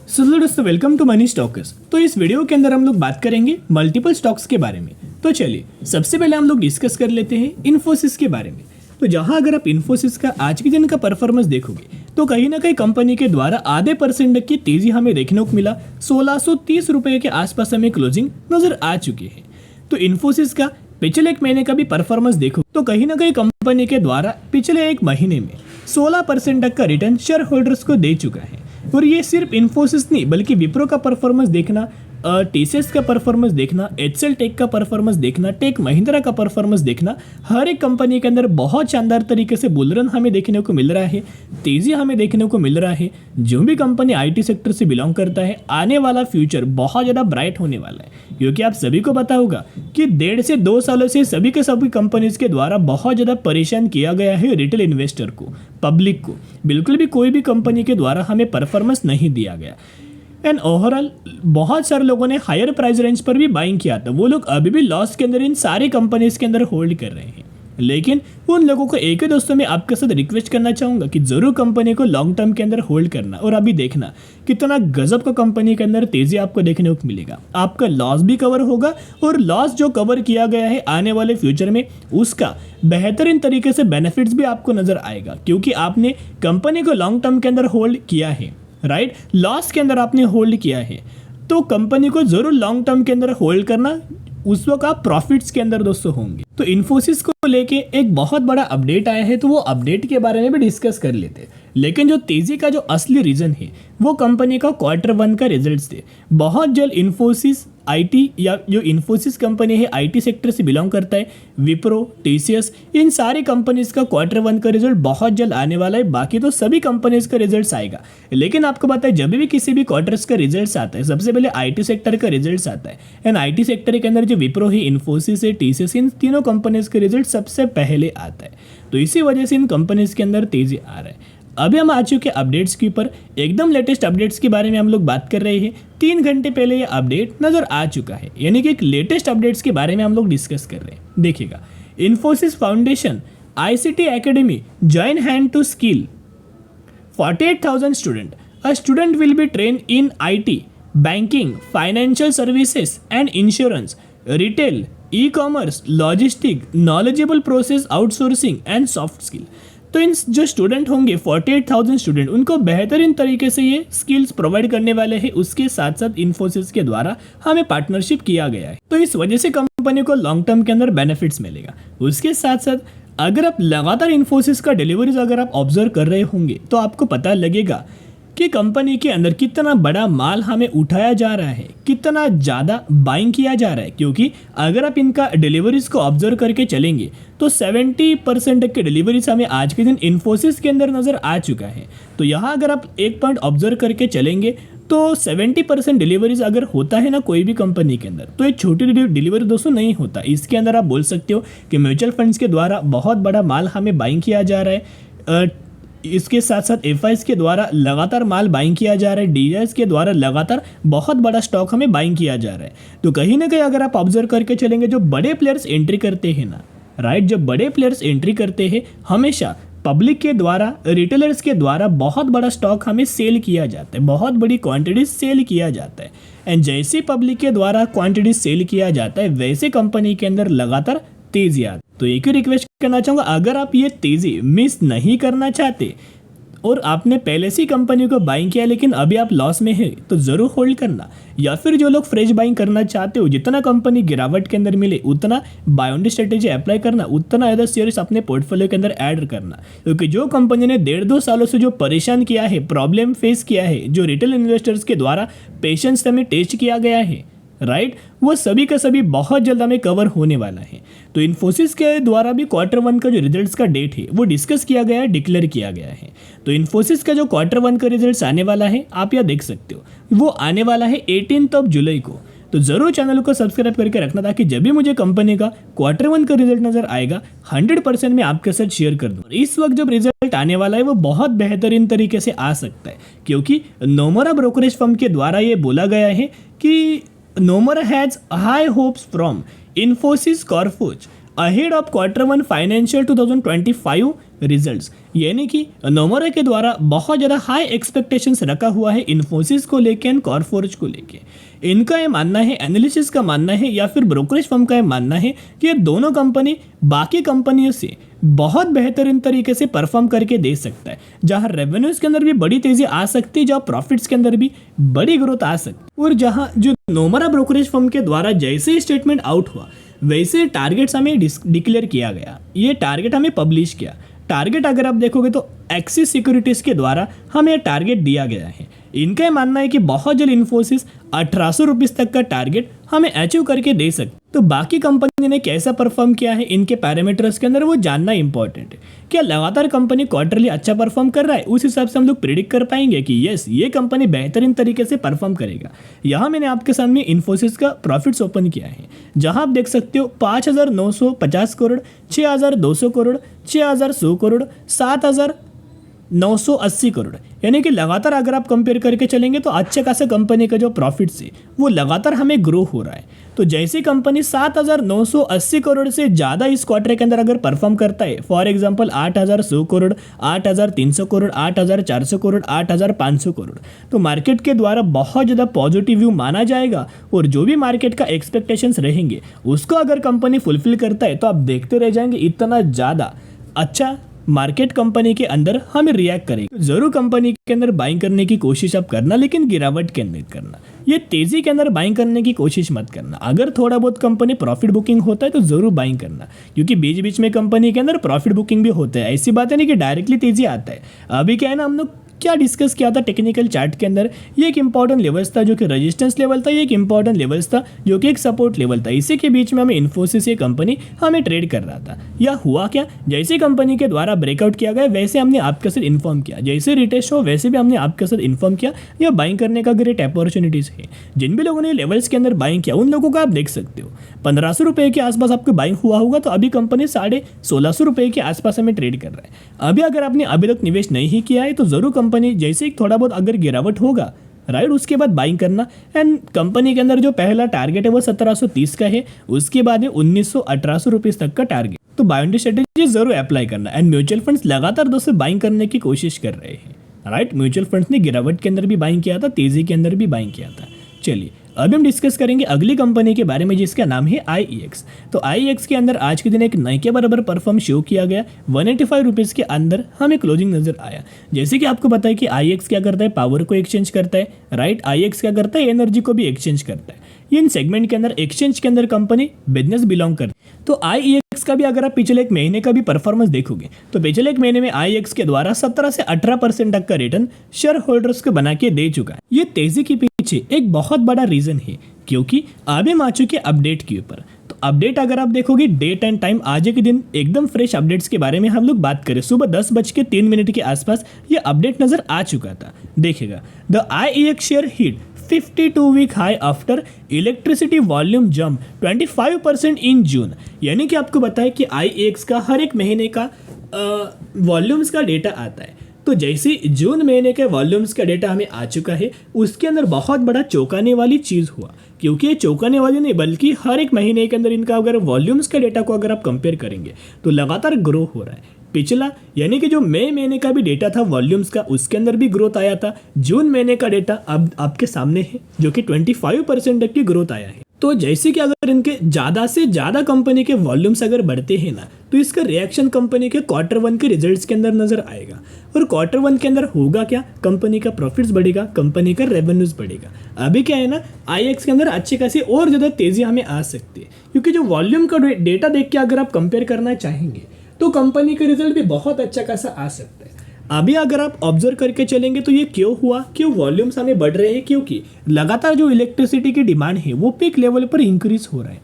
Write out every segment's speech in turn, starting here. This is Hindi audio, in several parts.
सो दोस्तों वेलकम टू मनी स्टॉकर्स। तो इस वीडियो के अंदर हम लोग बात करेंगे मल्टीपल स्टॉक्स के बारे में। तो चलिए सबसे पहले हम लोग डिस्कस कर लेते हैं इन्फोसिस के बारे में। तो जहां अगर आप इन्फोसिस का आज के दिन का परफॉर्मेंस देखोगे तो कहीं ना कहीं कंपनी के द्वारा आधे % की तेजी हमें देखने को मिला। 1630 रुपए के आसपास हमें क्लोजिंग नजर आ चुकी है। तो इन्फोसिस का पिछले एक महीने का भी परफॉर्मेंस देखो तो कहीं ना कहीं कंपनी के द्वारा पिछले एक महीने में 16% तक का रिटर्न शेयर होल्डर्स को दे चुका है। और ये सिर्फ इन्फोसिस नहीं बल्कि विप्रो का परफॉर्मेंस देखना, टीसीएस का परफॉर्मेंस देखना, एचसीएल टेक का परफॉर्मेंस देखना, टेक महिंद्रा का परफॉर्मेंस देखना, हर एक कंपनी के अंदर बहुत शानदार तरीके से बुल रन हमें देखने को मिल रहा है, तेजी हमें देखने को मिल रहा है। जो भी कंपनी आईटी सेक्टर से बिलोंग करता है, आने वाला फ्यूचर बहुत ज़्यादा ब्राइट होने वाला है। क्योंकि आप सभी को पता होगा कि 1.5 से 2 सालों से सभी के सभी कंपनीज के द्वारा बहुत ज़्यादा परेशान किया गया है रिटेल इन्वेस्टर को, पब्लिक को। बिल्कुल भी कोई भी कंपनी के द्वारा हमें परफॉर्मेंस नहीं दिया गया। एंड ओवरऑल बहुत सारे लोगों ने हायर प्राइस रेंज पर भी बाइंग किया था। वो लोग अभी भी लॉस के अंदर इन सारी कंपनीज के अंदर होल्ड कर रहे हैं। लेकिन उन लोगों को एक ही दोस्तों मैं आपके साथ रिक्वेस्ट करना चाहूँगा कि ज़रूर कंपनी को लॉन्ग टर्म के अंदर होल्ड करना और अभी देखना कितना गजब का कंपनी के अंदर तेज़ी आपको देखने को मिलेगा। आपका लॉस भी कवर होगा और लॉस जो कवर किया गया है आने वाले फ्यूचर में उसका बेहतरीन तरीके से बेनिफिट्स भी आपको नज़र आएगा। क्योंकि आपने कंपनी को लॉन्ग टर्म के अंदर होल्ड किया है, राइट, लॉस के अंदर आपने होल्ड किया है तो कंपनी को जरूर लॉन्ग टर्म के अंदर होल्ड करना। उस वक्त आप प्रॉफिट्स के अंदर दोस्तों होंगे। तो इन्फोसिस को लेके एक बहुत बड़ा अपडेट आया है तो वो अपडेट के बारे में भी डिस्कस कर लेते हैं। लेकिन जो तेजी का जो असली रीजन है वो कंपनी का Q1 का रिजल्ट्स थे। बहुत जल्द इन्फोसिस आईटी या जो इन्फोसिस कंपनी है आईटी सेक्टर से बिलोंग करता है, विप्रो, टीसीएस, इन सारी कंपनीज का Q1 का रिजल्ट बहुत जल्द आने वाला है। बाकी तो सभी कंपनीज का रिजल्ट आएगा। लेकिन आपको पता है जब भी किसी भी क्वार्टर्स का रिजल्ट आता है सबसे पहले आईटी सेक्टर का रिजल्ट आता है। एंड आईटी सेक्टर के अंदर जो विप्रो है, इन्फोसिस है, टीसीएस, इन तीनों कंपनीज का रिजल्ट सबसे पहले आता है। तो इसी वजह से इन कंपनीज के अंदर तेजी आ रहा है। अभी हम आ चुके अपडेट्स के ऊपर, एकदम लेटेस्ट अपडेट्स के बारे में हम लोग बात कर रहे हैं। 3 घंटे पहले ये अपडेट नजर आ चुका है, यानी कि एक लेटेस्ट अपडेट्स के बारे में हम लोग डिस्कस कर रहे हैं। देखिएगा, Infosys Foundation ICT academy join hand to skill 48,000 student. A student will be train in IT, banking, financial services and insurance, retail, e commerce, logistic, knowledgeable process outsourcing and soft skill. तो इन जो स्टूडेंट होंगे 48,000 स्टूडेंट, उनको बेहतरीन तरीके से ये स्किल्स प्रोवाइड करने वाले हैं। उसके साथ साथ इन्फोसिस के द्वारा हमें पार्टनरशिप किया गया है। तो इस वजह से कंपनी को लॉन्ग टर्म के अंदर बेनिफिट्स मिलेगा। उसके साथ साथ अगर आप लगातार इन्फोसिस का डिलीवरीज अगर आप ऑब्जर्व कर रहे होंगे तो आपको पता लगेगा कि कंपनी के अंदर कितना बड़ा माल हमें उठाया जा रहा है, कितना ज़्यादा बाइंग किया जा रहा है। क्योंकि अगर आप इनका डिलीवरीज को ऑब्जर्व करके चलेंगे तो 70% के डिलीवरीज हमें आज के दिन इन्फोसिस के अंदर नज़र आ चुका है। तो यहाँ अगर आप एक पॉइंट ऑब्जर्व करके चलेंगे तो 70% डिलीवरीज अगर होता है ना कोई भी कंपनी के अंदर, तो एक छोटी डिलीवरी दोस्तों नहीं होता। इसके अंदर आप बोल सकते हो कि म्यूचुअल फंड्स के द्वारा बहुत बड़ा माल हमें बाइंग किया जा रहा है। इसके साथ साथ एफआईएस के द्वारा लगातार माल बाइंग किया जा रहा है, डीआईएस के द्वारा लगातार बहुत बड़ा स्टॉक हमें बाइंग किया जा रहा है। तो कहीं ना कहीं अगर आप ऑब्जर्व करके चलेंगे जो बड़े प्लेयर्स एंट्री करते हैं ना, राइट, जब बड़े प्लेयर्स एंट्री करते हैं हमेशा पब्लिक के द्वारा, रिटेलर्स के द्वारा बहुत बड़ा स्टॉक हमें सेल किया जाता है, बहुत बड़ी क्वांटिटी सेल किया जाता है। एंड जैसे पब्लिक के द्वारा क्वांटिटी सेल किया जाता है वैसे कंपनी के अंदर लगातार तेजी आती है। तो एक ही रिक्वेस्ट करना चाहूँगा, अगर आप ये तेज़ी मिस नहीं करना चाहते और आपने पहले से कंपनी को बाइंग किया लेकिन अभी आप लॉस में है तो ज़रूर होल्ड करना। या फिर जो लोग फ्रेश बाइंग करना चाहते हो, जितना कंपनी गिरावट के अंदर मिले उतना बाय ऑन स्ट्रेटेजी अप्लाई करना, उतना ज़्यादा शेयर्स अपने पोर्टफोलियो के अंदर ऐड करना। क्योंकि जो कंपनी ने 1.5-2 सालों से जो परेशान किया है, प्रॉब्लम फेस किया है, जो रिटेल इन्वेस्टर्स के द्वारा पेशेंस हमें टेस्ट किया गया है, राइट, वो सभी का सभी बहुत जल्द हमें कवर होने वाला है। तो इन्फोसिस के द्वारा भी Q1 का जो रिजल्ट्स का डेट है वो डिस्कस किया गया है, डिक्लेयर किया गया है। तो इन्फोसिस का जो Q1 का रिजल्ट्स आने वाला है आप यहाँ देख सकते हो, वो आने वाला है 18 जुलाई को। तो ज़रूर चैनल को सब्सक्राइब करके रखना ताकि जब भी मुझे कंपनी का Q1 का रिजल्ट नज़र आएगा 100% मैं आपके साथ शेयर कर दूँ। इस वक्त जब रिजल्ट आने वाला है वो बहुत बेहतरीन तरीके से आ सकता है। क्योंकि नोमोरा ब्रोकरेज फर्म के द्वारा ये बोला गया है कि Nomura has high hopes from Infosys Coforge ahead of Q1 financial 2025 results यानी कि नोमोरा के द्वारा बहुत ज़्यादा हाई एक्सपेक्टेशंस रखा हुआ है इन्फोसिस को लेके एंड कॉर्फोर्ज को लेके। इनका ये मानना है, एनालिसिस का मानना है या फिर ब्रोकरेज फर्म का ये मानना है कि ये दोनों कंपनी बाकी कंपनियों से बहुत बेहतरीन तरीके से परफॉर्म करके दे सकता है, जहां रेवेन्यूज के अंदर भी बड़ी तेजी आ सकती है, जहां प्रॉफिट्स के अंदर भी बड़ी ग्रोथ आ सकती है। और जहां जो नोमोरा ब्रोकरेज फर्म के द्वारा जैसे ही स्टेटमेंट आउट हुआ वैसे टारगेट्स हमें डिक्लेयर किया गया, ये टारगेट हमें पब्लिश किया। टारगेट अगर आप देखोगे तो एक्सिस सिक्योरिटीज के द्वारा हमें टारगेट दिया गया है। इनका मानना है कि बहुत जल्द इन्फोसिस 1800 रुपीज़ तक का टारगेट हमें अचीव करके दे सकते। तो बाकी कंपनी ने कैसा परफॉर्म किया है इनके पैरामीटर्स के अंदर वो जानना इंपॉर्टेंट है। क्या लगातार कंपनी क्वार्टरली अच्छा परफॉर्म कर रहा है, उस हिसाब से हम लोग प्रिडिक्ट कर पाएंगे कि यस ये कंपनी बेहतरीन तरीके से परफॉर्म करेगा। यहाँ मैंने आपके सामने इन्फोसिस का प्रॉफिट्स ओपन किया है, जहाँ आप देख सकते हो 5950 करोड़, 6200 करोड़, 6100 करोड़, 7980 करोड़। यानी कि लगातार अगर आप कंपेयर करके चलेंगे तो अच्छे खासे कंपनी का जो प्रॉफिट्स है वो लगातार हमें ग्रो हो रहा है। तो जैसे कंपनी 7980 करोड़ से ज़्यादा इस क्वार्टर के अंदर अगर परफॉर्म करता है, फॉर एग्जांपल 8100 करोड़, 8300 करोड़, 8400 करोड़, 8500 करोड़, तो मार्केट के द्वारा बहुत ज़्यादा पॉजिटिव व्यू माना जाएगा। और जो भी मार्केट का एक्सपेक्टेशंस रहेंगे उसको अगर कंपनी फुलफिल करता है तो आप देखते रह जाएंगे इतना ज़्यादा अच्छा मार्केट कंपनी के अंदर हमें रिएक्ट करेगी। जरूर कंपनी के अंदर बाइंग करने की कोशिश आप करना, लेकिन गिरावट के अंदर करना, ये तेजी के अंदर बाइंग करने की कोशिश मत करना। अगर थोड़ा बहुत कंपनी प्रॉफिट बुकिंग होता है तो जरूर बाइंग करना, क्योंकि बीच बीच में कंपनी के अंदर प्रॉफिट बुकिंग भी होता है। ऐसी बात है नहीं कि डायरेक्टली तेजी आता है। अभी क्या है ना, हम लोग क्या डिस्कस किया था टेक्निकल चार्ट के अंदर, ये एक इंपॉर्टेंट लेवल्स था जो कि रेजिस्टेंस लेवल था, ये एक इंपॉर्टेंट लेवल्स था जो कि एक सपोर्ट लेवल था। इसी के बीच में हमें इन्फोसिस ये कंपनी हमें ट्रेड कर रहा था। या हुआ क्या, जैसे कंपनी के द्वारा ब्रेकआउट किया गया वैसे हमने आपके साथ इन्फॉर्म किया, जैसे रिटेस्ट हो वैसे भी हमने आपके साथ इन्फॉर्म किया। यह बाइंग करने का ग्रेट अपॉर्चुनिटीज है। जिन भी लोगों ने लेवल्स के अंदर बाइंग किया उन लोगों का आप देख सकते हो 1500 रुपये के आसपास आपको बाइंग हुआ होगा, तो अभी कंपनी 1650 रुपये के आसपास हमें ट्रेड कर रहा है। अभी अगर आपने अभी तक निवेश नहीं किया है तो जरूर कंपनी जैसे थोड़ा बहुत अगर गिरावट होगा राइट, उसके बाद बाइंग करना। एंड कंपनी के अंदर जो पहला टारगेट है वो 1730 का है, उसके बाद है 1900-1800 रुपीज़ तक का टारगेट। तो बाइंग स्ट्रेटेजी जरूर अप्लाई करना। एंड म्यूचुअल फंड्स लगातार दोस्तों बाइंग करने की कोशिश कर रहे हैं राइट। म्यूचुअल फंड्स ने गिरावट के अंदर भी बाइंग किया था, तेजी के अंदर भी बाइंग किया था। चलिए अभी हम डिस्कस करेंगे अगली कंपनी के बारे में जिसका नाम है IEX। तो IEX के अंदर आज के दिन एक नए के बराबर परफॉर्म शो किया गया, 185 रुपीज़ के अंदर हमें क्लोजिंग नजर आया। जैसे कि आपको पता है कि IEX क्या करता है, पावर को एक्सचेंज करता है राइट। IEX क्या करता है, एनर्जी को भी एक्सचेंज करता है। इन सेगमेंट के अंदर एक्सचेंज के अंदर कंपनी बिजनेस बिलोंग करती है। तो IEX का भी अगर आप पिछले एक महीने का भी परफॉर्मेंस देखोगे तो पिछले एक महीने में IEX के द्वारा 17 से 18% तक का रिटर्न शेयर होल्डर्स को बना के दे चुका है। ये तेजी के पीछे एक बहुत बड़ा रीजन है, क्योंकि अभी हम आ चुके अपडेट के ऊपर। तो अपडेट अगर आप देखोगे डेट एंड टाइम आज के दिन एकदम फ्रेश अपडेट्स के बारे में हम लोग बात करें, सुबह 10:03 के आसपास ये अपडेट नजर आ चुका था। देखिएगा, the IEX share hit 52-week high after electricity volume jump 25% इन जून। यानी कि आपको बताया कि IEX का हर एक महीने का वॉल्यूम्स का डेटा आता है। तो जैसे जून महीने के वॉल्यूम्स का डेटा हमें आ चुका है, उसके अंदर बहुत बड़ा चौंकाने वाली चीज़ हुआ, क्योंकि ये चौंकाने वाली नहीं बल्कि हर एक महीने के अंदर इनका अगर वॉल्यूम्स का डेटा को अगर आप कंपेयर करेंगे तो लगातार ग्रो हो रहा है। पिछला यानी कि जो मई महीने का भी डेटा था वॉल्यूम्स का, उसके अंदर भी ग्रोथ आया था। जून महीने का डेटा अब आपके सामने है जो कि 25% तक की ग्रोथ आया है। तो जैसे कि अगर इनके ज़्यादा से ज़्यादा कंपनी के वॉल्यूम्स अगर बढ़ते हैं ना, तो इसका रिएक्शन कंपनी के Q1 के रिजल्ट्स के अंदर नजर आएगा। और Q1 के अंदर होगा क्या, कंपनी का प्रॉफिट्स बढ़ेगा, कंपनी का रेवेन्यूज बढ़ेगा। अभी क्या है ना, IEX के अंदर अच्छी खासी और ज़्यादा तेज़ी हमें आ सकती है, क्योंकि जो वॉल्यूम का डेटा देख के अगर आप कंपेयर करना चाहेंगे तो कंपनी का रिजल्ट भी बहुत अच्छा खासा आ सकता है। अभी अगर आप ऑब्जर्व करके चलेंगे तो ये क्यों हुआ, क्यों वॉल्यूम्स हमें बढ़ रहे हैं, क्योंकि लगातार जो इलेक्ट्रिसिटी की डिमांड है वो पीक लेवल पर इंक्रीज हो रहा है।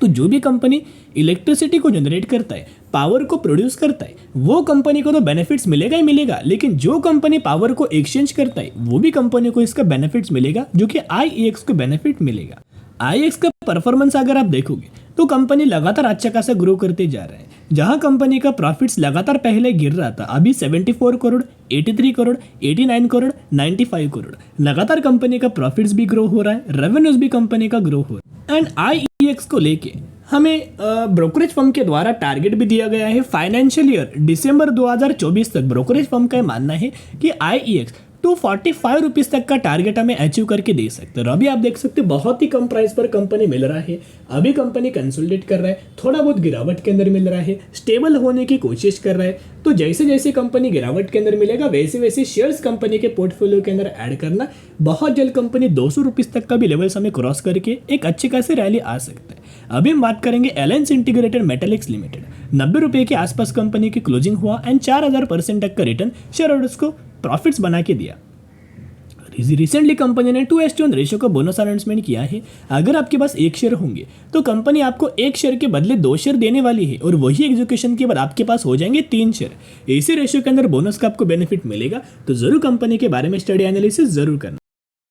तो जो भी कंपनी इलेक्ट्रिसिटी को जनरेट करता है, पावर को प्रोड्यूस करता है, वो कंपनी को तो बेनिफिट्स मिलेगा ही मिलेगा, लेकिन जो कंपनी पावर को एक्सचेंज करता है वो भी कंपनी को इसका बेनिफिट्स मिलेगा, जो कि IEX को बेनिफिट मिलेगा। IEX का परफॉर्मेंस अगर आप देखोगे तो कंपनी लगातार अच्छा खासा ग्रो करते जा रहा है। जहां कंपनी का प्रॉफिट्स लगातार पहले गिर रहा था, अभी 74 करोड़, 83 करोड़, 89 करोड़, 95 करोड़, लगातार कंपनी का प्रॉफिट्स भी ग्रो हो रहा है, रेवेन्यूज भी कंपनी का ग्रो हो रहा है। एंड IEX को लेके हमें ब्रोकरेज फर्म के द्वारा टारगेट भी दिया गया है। फाइनेंशियल ईयर दिसंबर 2024 तक ब्रोकरेज फर्म का मानना है कि IEX 245 रुपीज़ तक का टारगेट हमें अचीव करके दे सकते हैं। और अभी आप देख सकते हो बहुत ही कम प्राइस पर कंपनी मिल रहा है। अभी कंपनी कंसोलिडेट कर रहा है, थोड़ा बहुत गिरावट के अंदर मिल रहा है, स्टेबल होने की कोशिश कर रहा है। तो जैसे जैसे कंपनी गिरावट के अंदर मिलेगा वैसे वैसे शेयर्स कंपनी के पोर्टफोलियो के अंदर ऐड करना। बहुत जल्द कंपनी 200 रुपीज़ तक का भी लेवल्स हमें क्रॉस करके एक अच्छी खासी रैली आ सकता है। अभी हम बात करेंगे एलायंस इंटीग्रेटेड मेटालिक्स लिमिटेड। 90 रुपये के आसपास कंपनी की क्लोजिंग हुआ एंड 4000% तक का रिटर्न शेयर होल्डर्स को प्रॉफिट्स बना के दिया। रिसेंटली कंपनी ने 2:1 रेशियो का बोनस अनाउंसमेंट किया है। अगर आपके पास एक शेयर होंगे तो कंपनी आपको एक शेयर के बदले 2 शेयर देने वाली है और वही एग्जीक्यूशन के बाद आपके पास हो जाएंगे 3 शेयर। इसी रेशियो के अंदर बोनस का आपको बेनिफिट मिलेगा। तो जरूर कंपनी के बारे में स्टडी एनालिसिस जरूर करना।